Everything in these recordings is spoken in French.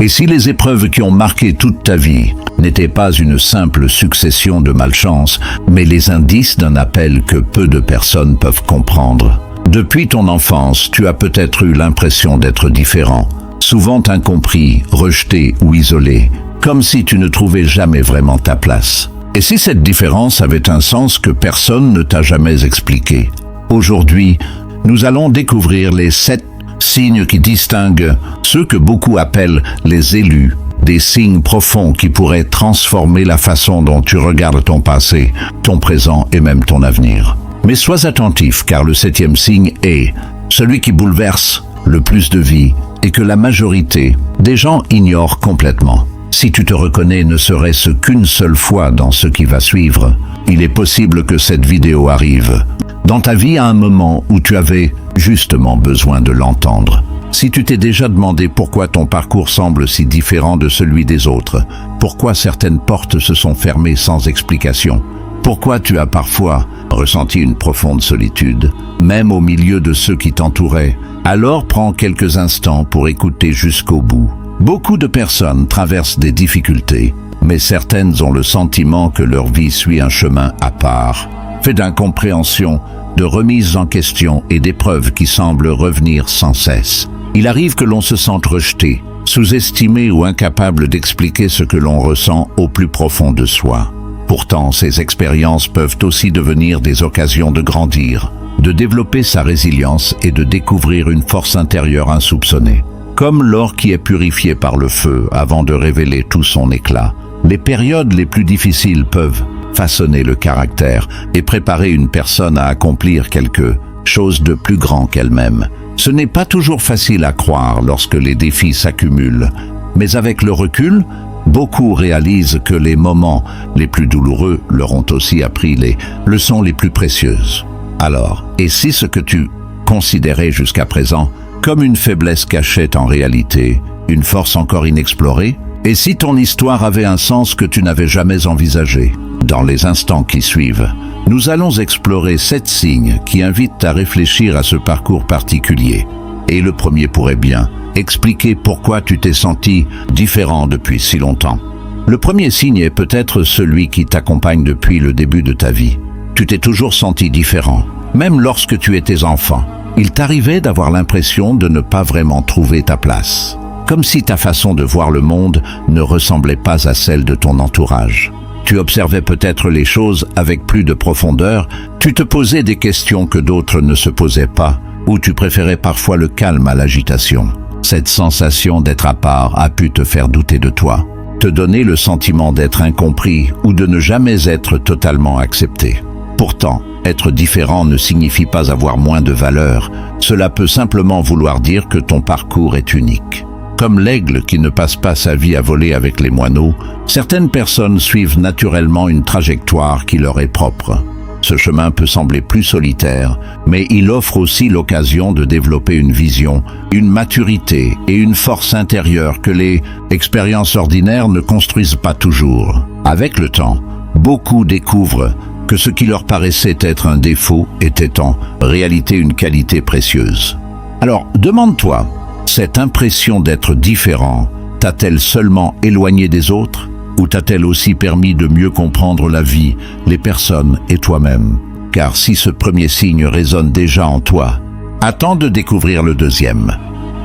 Et si les épreuves qui ont marqué toute ta vie n'étaient pas une simple succession de malchance, mais les indices d'un appel que peu de personnes peuvent comprendre? Depuis ton enfance, tu as peut-être eu l'impression d'être différent, souvent incompris, rejeté ou isolé, comme si tu ne trouvais jamais vraiment ta place. Et si cette différence avait un sens que personne ne t'a jamais expliqué? Aujourd'hui, nous allons découvrir les 7 signes qui distinguent ceux que beaucoup appellent les élus, des signes profonds qui pourraient transformer la façon dont tu regardes ton passé, ton présent et même ton avenir. Mais sois attentif, car le 7e signe est celui qui bouleverse le plus de vies et que la majorité des gens ignorent complètement. Si tu te reconnais ne serait-ce qu'une seule fois dans ce qui va suivre, il est possible que cette vidéo arrive dans ta vie à un moment où tu avais justement besoin de l'entendre. Si tu t'es déjà demandé pourquoi ton parcours semble si différent de celui des autres, pourquoi certaines portes se sont fermées sans explication, pourquoi tu as parfois ressenti une profonde solitude, même au milieu de ceux qui t'entouraient, alors prends quelques instants pour écouter jusqu'au bout. Beaucoup de personnes traversent des difficultés, mais certaines ont le sentiment que leur vie suit un chemin à part, fait d'incompréhension, de remise en question et d'épreuves qui semblent revenir sans cesse. Il arrive que l'on se sente rejeté, sous-estimé ou incapable d'expliquer ce que l'on ressent au plus profond de soi. Pourtant, ces expériences peuvent aussi devenir des occasions de grandir, de développer sa résilience et de découvrir une force intérieure insoupçonnée. Comme l'or qui est purifié par le feu avant de révéler tout son éclat, les périodes les plus difficiles peuvent façonner le caractère et préparer une personne à accomplir quelque chose de plus grand qu'elle-même. Ce n'est pas toujours facile à croire lorsque les défis s'accumulent, mais avec le recul, beaucoup réalisent que les moments les plus douloureux leur ont aussi appris les leçons les plus précieuses. Alors, et si ce que tu considérais jusqu'à présent comme une faiblesse cachait en réalité une force encore inexplorée? Et si ton histoire avait un sens que tu n'avais jamais envisagé? Dans les instants qui suivent, nous allons explorer 7 signes qui invitent à réfléchir à ce parcours particulier. Et le premier pourrait bien expliquer pourquoi tu t'es senti différent depuis si longtemps. Le premier signe est peut-être celui qui t'accompagne depuis le début de ta vie. Tu t'es toujours senti différent, même lorsque tu étais enfant. Il t'arrivait d'avoir l'impression de ne pas vraiment trouver ta place, comme si ta façon de voir le monde ne ressemblait pas à celle de ton entourage. Tu observais peut-être les choses avec plus de profondeur, tu te posais des questions que d'autres ne se posaient pas, ou tu préférais parfois le calme à l'agitation. Cette sensation d'être à part a pu te faire douter de toi, te donner le sentiment d'être incompris ou de ne jamais être totalement accepté. Pourtant, être différent ne signifie pas avoir moins de valeur, cela peut simplement vouloir dire que ton parcours est unique. Comme l'aigle qui ne passe pas sa vie à voler avec les moineaux, certaines personnes suivent naturellement une trajectoire qui leur est propre. Ce chemin peut sembler plus solitaire, mais il offre aussi l'occasion de développer une vision, une maturité et une force intérieure que les expériences ordinaires ne construisent pas toujours. Avec le temps, beaucoup découvrent que ce qui leur paraissait être un défaut était en réalité une qualité précieuse. Alors, demande-toi, cette impression d'être différent t'a-t-elle seulement éloigné des autres, ou t'a-t-elle aussi permis de mieux comprendre la vie, les personnes et toi-même? Car si ce premier signe résonne déjà en toi, attends de découvrir le deuxième.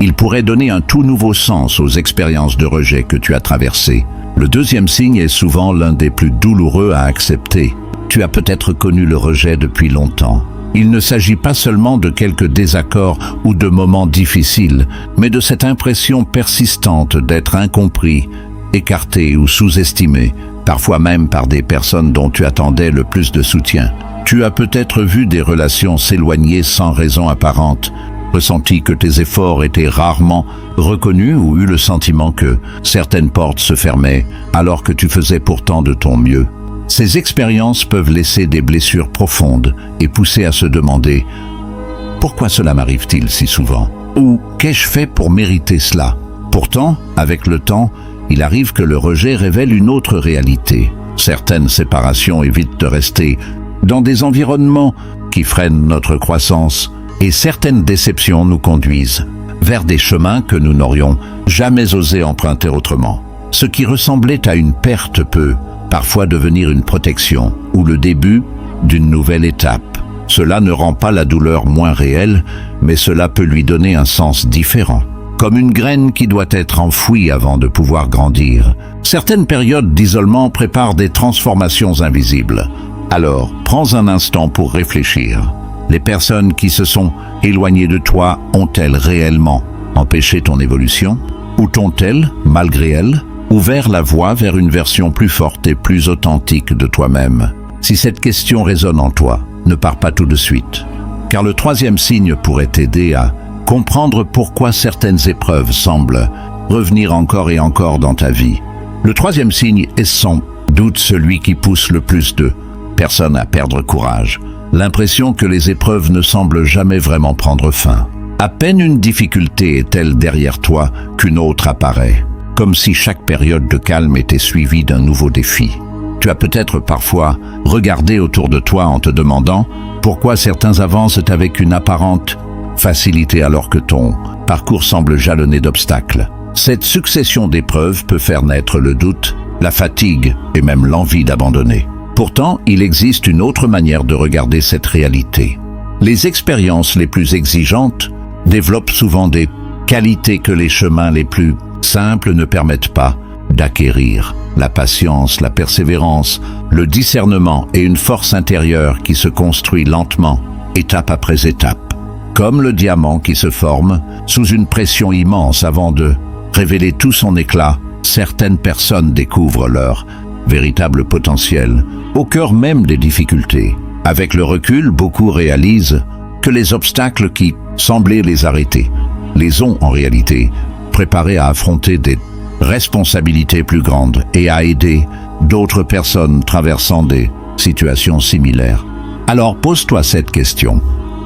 Il pourrait donner un tout nouveau sens aux expériences de rejet que tu as traversées. Le deuxième signe est souvent l'un des plus douloureux à accepter. Tu as peut-être connu le rejet depuis longtemps. Il ne s'agit pas seulement de quelques désaccords ou de moments difficiles, mais de cette impression persistante d'être incompris, écarté ou sous-estimé, parfois même par des personnes dont tu attendais le plus de soutien. Tu as peut-être vu des relations s'éloigner sans raison apparente, ressenti que tes efforts étaient rarement reconnus ou eu le sentiment que certaines portes se fermaient alors que tu faisais pourtant de ton mieux. Ces expériences peuvent laisser des blessures profondes et pousser à se demander « Pourquoi cela m'arrive-t-il si souvent ?» ou « Qu'ai-je fait pour mériter cela ?» Pourtant, avec le temps, il arrive que le rejet révèle une autre réalité. Certaines séparations évitent de rester dans des environnements qui freinent notre croissance et certaines déceptions nous conduisent vers des chemins que nous n'aurions jamais osé emprunter autrement. Ce qui ressemblait à une perte peut parfois devenir une protection ou le début d'une nouvelle étape. Cela ne rend pas la douleur moins réelle, mais cela peut lui donner un sens différent. Comme une graine qui doit être enfouie avant de pouvoir grandir. Certaines périodes d'isolement préparent des transformations invisibles. Alors, prends un instant pour réfléchir. Les personnes qui se sont éloignées de toi ont-elles réellement empêché ton évolution? Ou t'ont-elles, malgré elles, ouvert la voie vers une version plus forte et plus authentique de toi-même? Si cette question résonne en toi, ne pars pas tout de suite. Car le troisième signe pourrait t'aider à comprendre pourquoi certaines épreuves semblent revenir encore et encore dans ta vie. Le troisième signe est sans doute celui qui pousse le plus de personnes à perdre courage. L'impression que les épreuves ne semblent jamais vraiment prendre fin. À peine une difficulté est-elle derrière toi qu'une autre apparaît, comme si chaque période de calme était suivie d'un nouveau défi. Tu as peut-être parfois regardé autour de toi en te demandant pourquoi certains avancent avec une apparente facilité alors que ton parcours semble jalonné d'obstacles. Cette succession d'épreuves peut faire naître le doute, la fatigue et même l'envie d'abandonner. Pourtant, il existe une autre manière de regarder cette réalité. Les expériences les plus exigeantes développent souvent des qualités que les chemins les plus simples ne permettent pas d'acquérir. La patience, la persévérance, le discernement et une force intérieure qui se construit lentement, étape après étape. Comme le diamant qui se forme sous une pression immense avant de révéler tout son éclat, certaines personnes découvrent leur véritable potentiel au cœur même des difficultés. Avec le recul, beaucoup réalisent que les obstacles qui semblaient les arrêter les ont en réalité préparés à affronter des responsabilités plus grandes et à aider d'autres personnes traversant des situations similaires. Alors pose-toi cette question.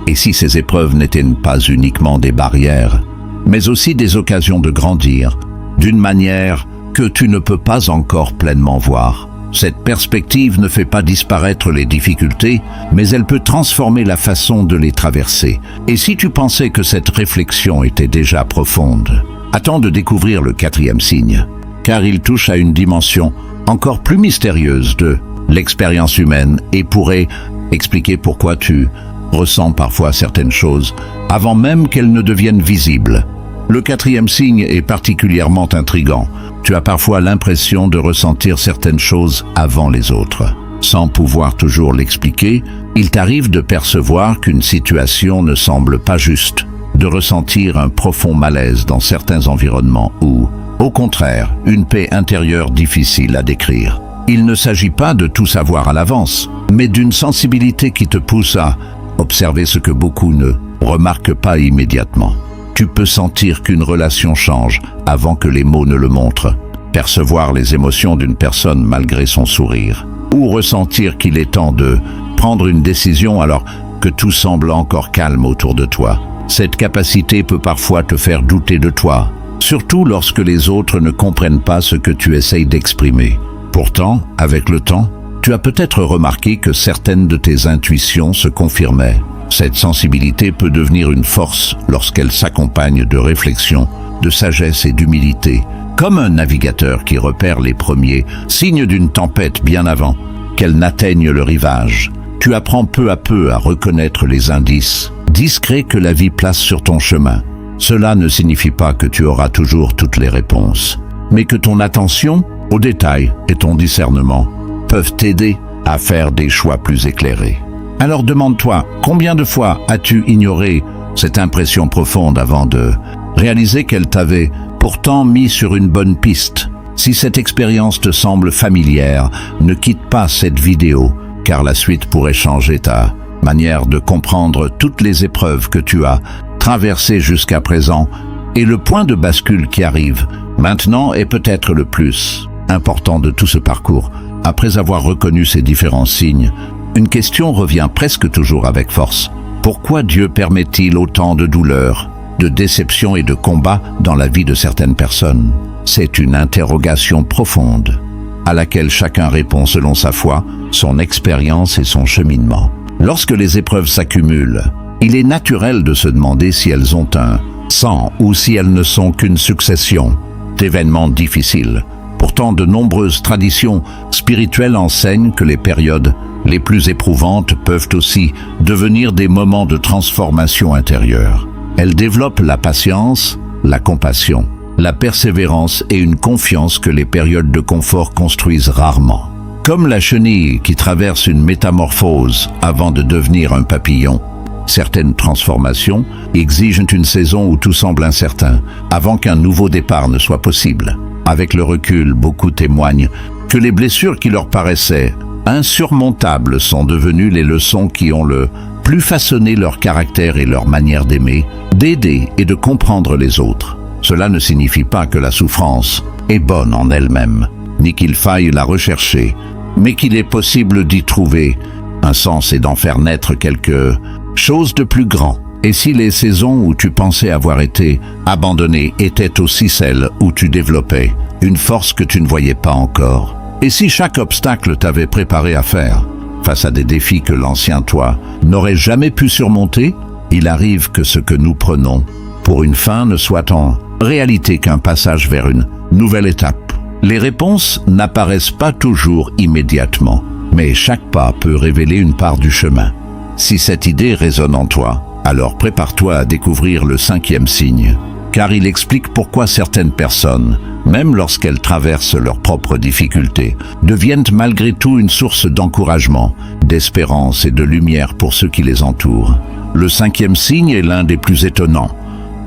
Et si ces épreuves n'étaient pas uniquement des barrières, mais aussi des occasions de grandir, d'une manière que tu ne peux pas encore pleinement voir? Cette perspective ne fait pas disparaître les difficultés, mais elle peut transformer la façon de les traverser. Et si tu pensais que cette réflexion était déjà profonde, attends de découvrir le quatrième signe, car il touche à une dimension encore plus mystérieuse de l'expérience humaine et pourrait expliquer pourquoi tu ressens parfois certaines choses avant même qu'elles ne deviennent visibles. Le quatrième signe est particulièrement intrigant. Tu as parfois l'impression de ressentir certaines choses avant les autres. Sans pouvoir toujours l'expliquer, il t'arrive de percevoir qu'une situation ne semble pas juste, de ressentir un profond malaise dans certains environnements ou, au contraire, une paix intérieure difficile à décrire. Il ne s'agit pas de tout savoir à l'avance, mais d'une sensibilité qui te pousse à observer ce que beaucoup ne remarquent pas immédiatement. Tu peux sentir qu'une relation change avant que les mots ne le montrent, percevoir les émotions d'une personne malgré son sourire, ou ressentir qu'il est temps de prendre une décision alors que tout semble encore calme autour de toi. Cette capacité peut parfois te faire douter de toi, surtout lorsque les autres ne comprennent pas ce que tu essayes d'exprimer. Pourtant, avec le temps, tu as peut-être remarqué que certaines de tes intuitions se confirmaient. Cette sensibilité peut devenir une force lorsqu'elle s'accompagne de réflexion, de sagesse et d'humilité, comme un navigateur qui repère les premiers signes d'une tempête bien avant qu'elle n'atteigne le rivage. Tu apprends peu à peu à reconnaître les indices discrets que la vie place sur ton chemin. Cela ne signifie pas que tu auras toujours toutes les réponses, mais que ton attention aux détails et ton discernement peuvent t'aider à faire des choix plus éclairés. Alors demande-toi, combien de fois as-tu ignoré cette impression profonde avant de réaliser qu'elle t'avait pourtant mis sur une bonne piste? Si cette expérience te semble familière, ne quitte pas cette vidéo, car la suite pourrait changer ta manière de comprendre toutes les épreuves que tu as traversées jusqu'à présent, et le point de bascule qui arrive maintenant est peut-être le plus important de tout ce parcours. Après avoir reconnu ces différents signes, une question revient presque toujours avec force. Pourquoi Dieu permet-il autant de douleurs, de déceptions et de combats dans la vie de certaines personnes? C'est une interrogation profonde, à laquelle chacun répond selon sa foi, son expérience et son cheminement. Lorsque les épreuves s'accumulent, il est naturel de se demander si elles ont un sans ou si elles ne sont qu'une succession d'événements difficiles. Pourtant, de nombreuses traditions spirituelles enseignent que les périodes les plus éprouvantes peuvent aussi devenir des moments de transformation intérieure. Elles développent la patience, la compassion, la persévérance et une confiance que les périodes de confort construisent rarement. Comme la chenille qui traverse une métamorphose avant de devenir un papillon, certaines transformations exigent une saison où tout semble incertain, avant qu'un nouveau départ ne soit possible. Avec le recul, beaucoup témoignent que les blessures qui leur paraissaient insurmontables sont devenues les leçons qui ont le plus façonné leur caractère et leur manière d'aimer, d'aider et de comprendre les autres. Cela ne signifie pas que la souffrance est bonne en elle-même, ni qu'il faille la rechercher, mais qu'il est possible d'y trouver un sens et d'en faire naître quelque chose de plus grand. Et si les saisons où tu pensais avoir été abandonné étaient aussi celles où tu développais une force que tu ne voyais pas encore? Et si chaque obstacle t'avait préparé à faire face à des défis que l'ancien toi n'aurait jamais pu surmonter? Il arrive que ce que nous prenons pour une fin ne soit en réalité qu'un passage vers une nouvelle étape. Les réponses n'apparaissent pas toujours immédiatement, mais chaque pas peut révéler une part du chemin. Si cette idée résonne en toi, alors prépare-toi à découvrir le 5e signe, car il explique pourquoi certaines personnes, même lorsqu'elles traversent leurs propres difficultés, deviennent malgré tout une source d'encouragement, d'espérance et de lumière pour ceux qui les entourent. Le 5e signe est l'un des plus étonnants.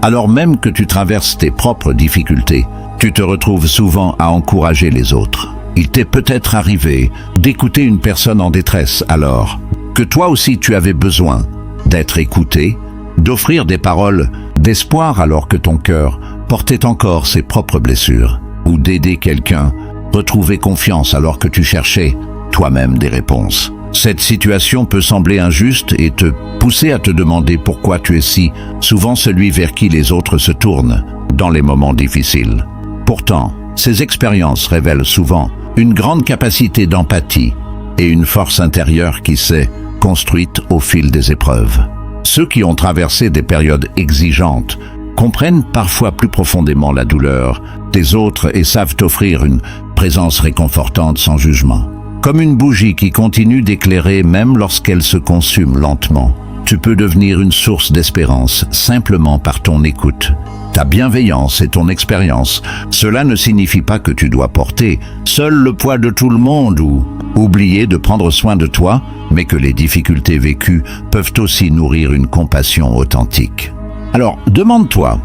Alors même que tu traverses tes propres difficultés, tu te retrouves souvent à encourager les autres. Il t'est peut-être arrivé d'écouter une personne en détresse alors que toi aussi tu avais besoin d'être écouté, d'offrir des paroles d'espoir alors que ton cœur portait encore ses propres blessures, ou d'aider quelqu'un à retrouver confiance alors que tu cherchais toi-même des réponses. Cette situation peut sembler injuste et te pousser à te demander pourquoi tu es si souvent celui vers qui les autres se tournent dans les moments difficiles. Pourtant, ces expériences révèlent souvent une grande capacité d'empathie et une force intérieure qui s'est construite au fil des épreuves. Ceux qui ont traversé des périodes exigeantes comprennent parfois plus profondément la douleur des autres et savent offrir une présence réconfortante sans jugement. Comme une bougie qui continue d'éclairer même lorsqu'elle se consume lentement, tu peux devenir une source d'espérance simplement par ton écoute, ta bienveillance et ton expérience. Cela ne signifie pas que tu dois porter seul le poids de tout le monde ou oublier de prendre soin de toi, mais que les difficultés vécues peuvent aussi nourrir une compassion authentique. Alors, demande-toi,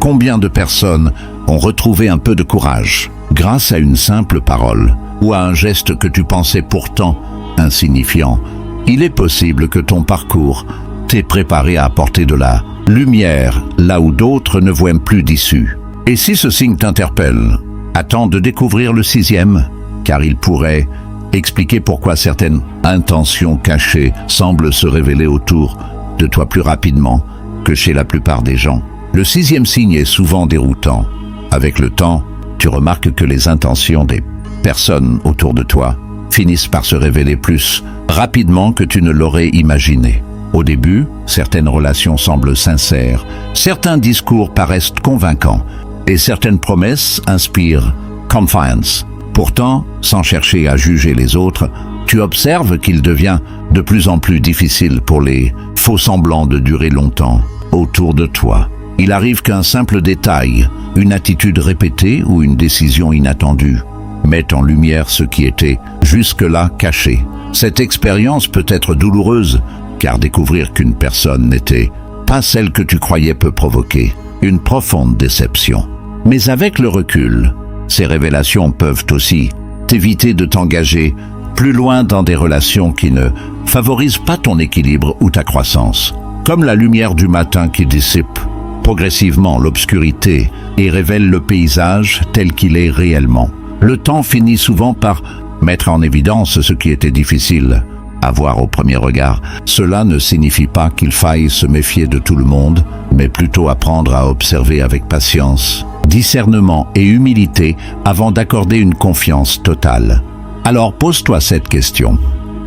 combien de personnes ont retrouvé un peu de courage grâce à une simple parole ou à un geste que tu pensais pourtant insignifiant? Il est possible que ton parcours t'ait préparé à apporter de la lumière là où d'autres ne voient plus d'issue. Et si ce signe t'interpelle, attends de découvrir le 6e, car il pourrait expliquer pourquoi certaines intentions cachées semblent se révéler autour de toi plus rapidement que chez la plupart des gens. Le 6e signe est souvent déroutant. Avec le temps, tu remarques que les intentions des personnes autour de toi finissent par se révéler plus rapidement que tu ne l'aurais imaginé. Au début, certaines relations semblent sincères, certains discours paraissent convaincants et certaines promesses inspirent confiance. Pourtant, sans chercher à juger les autres, tu observes qu'il devient de plus en plus difficile pour les faux semblants de durer longtemps autour de toi. Il arrive qu'un simple détail, une attitude répétée ou une décision inattendue mette en lumière ce qui était jusque-là caché. Cette expérience peut être douloureuse, car découvrir qu'une personne n'était pas celle que tu croyais peut provoquer une profonde déception. Mais avec le recul, ces révélations peuvent aussi t'éviter de t'engager plus loin dans des relations qui ne favorisent pas ton équilibre ou ta croissance. Comme la lumière du matin qui dissipe progressivement l'obscurité et révèle le paysage tel qu'il est réellement. Le temps finit souvent par mettre en évidence ce qui était difficile à voir au premier regard. Cela ne signifie pas qu'il faille se méfier de tout le monde, mais plutôt apprendre à observer avec patience, discernement et humilité avant d'accorder une confiance totale. Alors pose-toi cette question.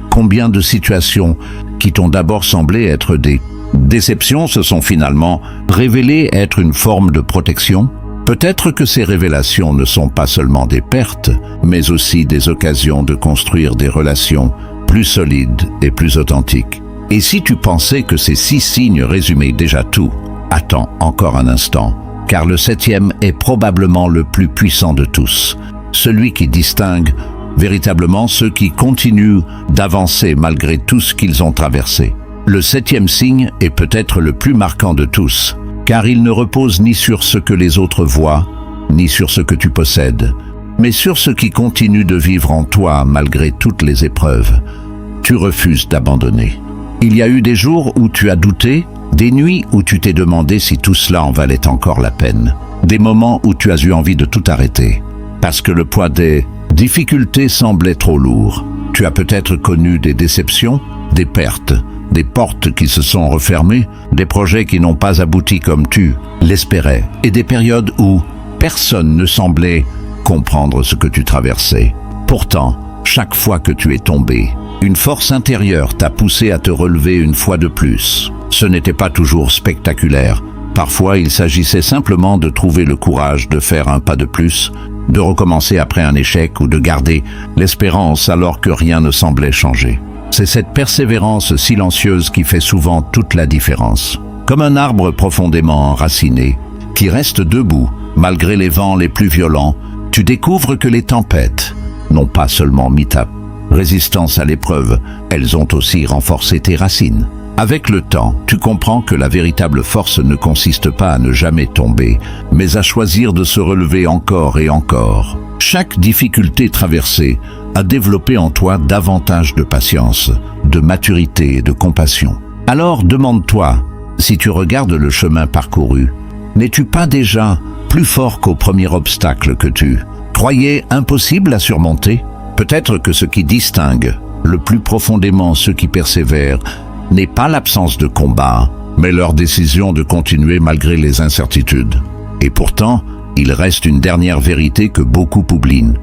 Combien de situations qui t'ont d'abord semblé être des déceptions se sont finalement révélées être une forme de protection. Peut-être que ces révélations ne sont pas seulement des pertes, mais aussi des occasions de construire des relations plus solides et plus authentiques. Et si tu pensais que ces 6 signes résumaient déjà tout, attends encore un instant, car le 7e est probablement le plus puissant de tous, celui qui distingue véritablement ceux qui continuent d'avancer malgré tout ce qu'ils ont traversé. Le 7e signe est peut-être le plus marquant de tous, car il ne repose ni sur ce que les autres voient, ni sur ce que tu possèdes, mais sur ce qui continue de vivre en toi malgré toutes les épreuves. Tu refuses d'abandonner. Il y a eu des jours où tu as douté, des nuits où tu t'es demandé si tout cela en valait encore la peine, des moments où tu as eu envie de tout arrêter, parce que le poids des difficultés semblait trop lourd. Tu as peut-être connu des déceptions, des pertes, des portes qui se sont refermées, des projets qui n'ont pas abouti comme tu l'espérais, et des périodes où personne ne semblait comprendre ce que tu traversais. Pourtant, chaque fois que tu es tombé, une force intérieure t'a poussé à te relever une fois de plus. Ce n'était pas toujours spectaculaire. Parfois, il s'agissait simplement de trouver le courage de faire un pas de plus, de recommencer après un échec ou de garder l'espérance alors que rien ne semblait changer. C'est cette persévérance silencieuse qui fait souvent toute la différence. Comme un arbre profondément enraciné, qui reste debout, malgré les vents les plus violents, tu découvres que les tempêtes n'ont pas seulement mis ta résistance à l'épreuve, elles ont aussi renforcé tes racines. Avec le temps, tu comprends que la véritable force ne consiste pas à ne jamais tomber, mais à choisir de se relever encore et encore. Chaque difficulté traversée a développé en toi davantage de patience, de maturité et de compassion. Alors demande-toi, si tu regardes le chemin parcouru, n'es-tu pas déjà plus fort qu'au premier obstacle que tu croyais impossible à surmonter? Peut-être que ce qui distingue le plus profondément ceux qui persévèrent n'est pas l'absence de combat, mais leur décision de continuer malgré les incertitudes. Et pourtant, il reste une dernière vérité que beaucoup oublient.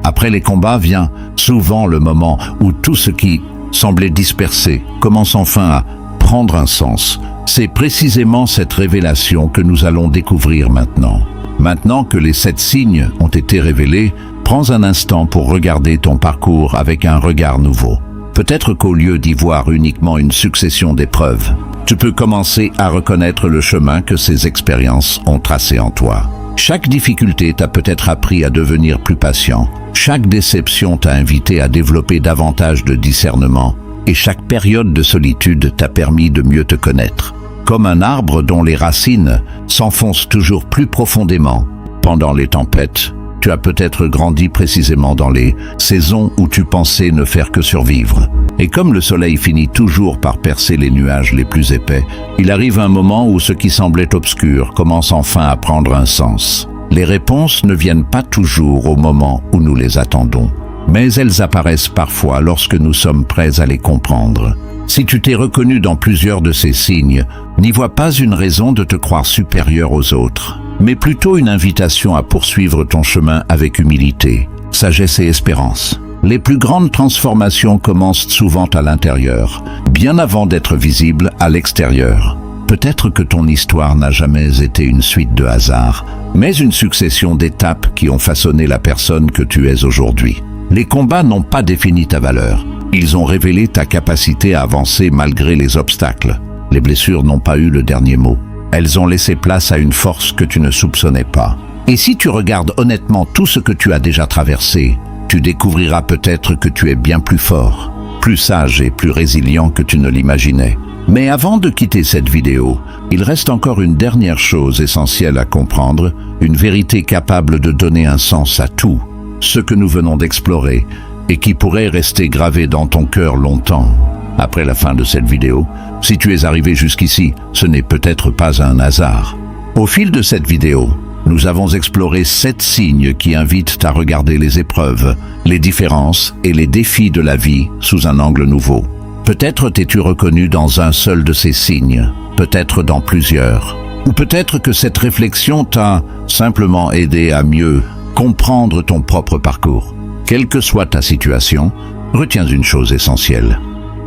Après les combats vient souvent le moment où tout ce qui semblait dispersé commence enfin à prendre un sens. C'est précisément cette révélation que nous allons découvrir maintenant. Maintenant que les 7 signes ont été révélés, prends un instant pour regarder ton parcours avec un regard nouveau. Peut-être qu'au lieu d'y voir uniquement une succession d'épreuves, tu peux commencer à reconnaître le chemin que ces expériences ont tracé en toi. Chaque difficulté t'a peut-être appris à devenir plus patient. Chaque déception t'a invité à développer davantage de discernement. Et chaque période de solitude t'a permis de mieux te connaître. Comme un arbre dont les racines s'enfoncent toujours plus profondément pendant les tempêtes, tu as peut-être grandi précisément dans les saisons où tu pensais ne faire que survivre. Et comme le soleil finit toujours par percer les nuages les plus épais, il arrive un moment où ce qui semblait obscur commence enfin à prendre un sens. Les réponses ne viennent pas toujours au moment où nous les attendons, mais elles apparaissent parfois lorsque nous sommes prêts à les comprendre. Si tu t'es reconnu dans plusieurs de ces signes, n'y vois pas une raison de te croire supérieur aux autres, mais plutôt une invitation à poursuivre ton chemin avec humilité, sagesse et espérance. Les plus grandes transformations commencent souvent à l'intérieur, bien avant d'être visibles à l'extérieur. Peut-être que ton histoire n'a jamais été une suite de hasards, mais une succession d'étapes qui ont façonné la personne que tu es aujourd'hui. Les combats n'ont pas défini ta valeur. Ils ont révélé ta capacité à avancer malgré les obstacles. Les blessures n'ont pas eu le dernier mot. Elles ont laissé place à une force que tu ne soupçonnais pas. Et si tu regardes honnêtement tout ce que tu as déjà traversé, tu découvriras peut-être que tu es bien plus fort, plus sage et plus résilient que tu ne l'imaginais. Mais avant de quitter cette vidéo, il reste encore une dernière chose essentielle à comprendre, une vérité capable de donner un sens à tout ce que nous venons d'explorer et qui pourrait rester gravé dans ton cœur longtemps. Après la fin de cette vidéo, si tu es arrivé jusqu'ici, ce n'est peut-être pas un hasard. Au fil de cette vidéo, nous avons exploré 7 signes qui invitent à regarder les épreuves, les différences et les défis de la vie sous un angle nouveau. Peut-être t'es-tu reconnu dans un seul de ces signes, peut-être dans plusieurs. Ou peut-être que cette réflexion t'a simplement aidé à mieux comprendre ton propre parcours. Quelle que soit ta situation, retiens une chose essentielle.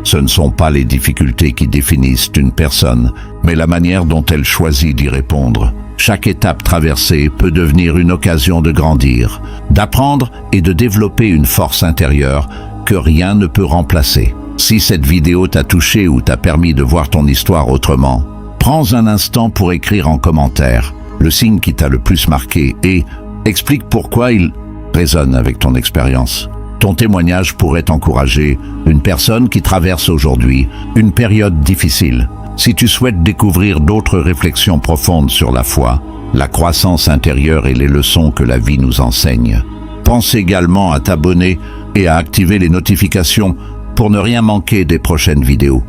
Ce ne sont pas les difficultés qui définissent une personne, mais la manière dont elle choisit d'y répondre. Chaque étape traversée peut devenir une occasion de grandir, d'apprendre et de développer une force intérieure que rien ne peut remplacer. Si cette vidéo t'a touché ou t'a permis de voir ton histoire autrement, prends un instant pour écrire en commentaire le signe qui t'a le plus marqué et explique pourquoi il résonne avec ton expérience. Ton témoignage pourrait encourager une personne qui traverse aujourd'hui une période difficile. Si tu souhaites découvrir d'autres réflexions profondes sur la foi, la croissance intérieure et les leçons que la vie nous enseigne, pense également à t'abonner et à activer les notifications pour ne rien manquer des prochaines vidéos.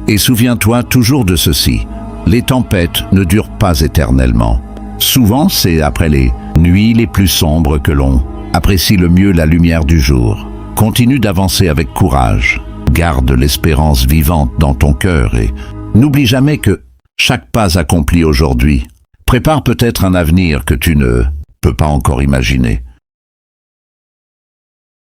Et souviens-toi toujours de ceci, les tempêtes ne durent pas éternellement. Souvent, c'est après les nuits les plus sombres que l'on apprécie le mieux la lumière du jour. Continue d'avancer avec courage, garde l'espérance vivante dans ton cœur et n'oublie jamais que chaque pas accompli aujourd'hui prépare peut-être un avenir que tu ne peux pas encore imaginer.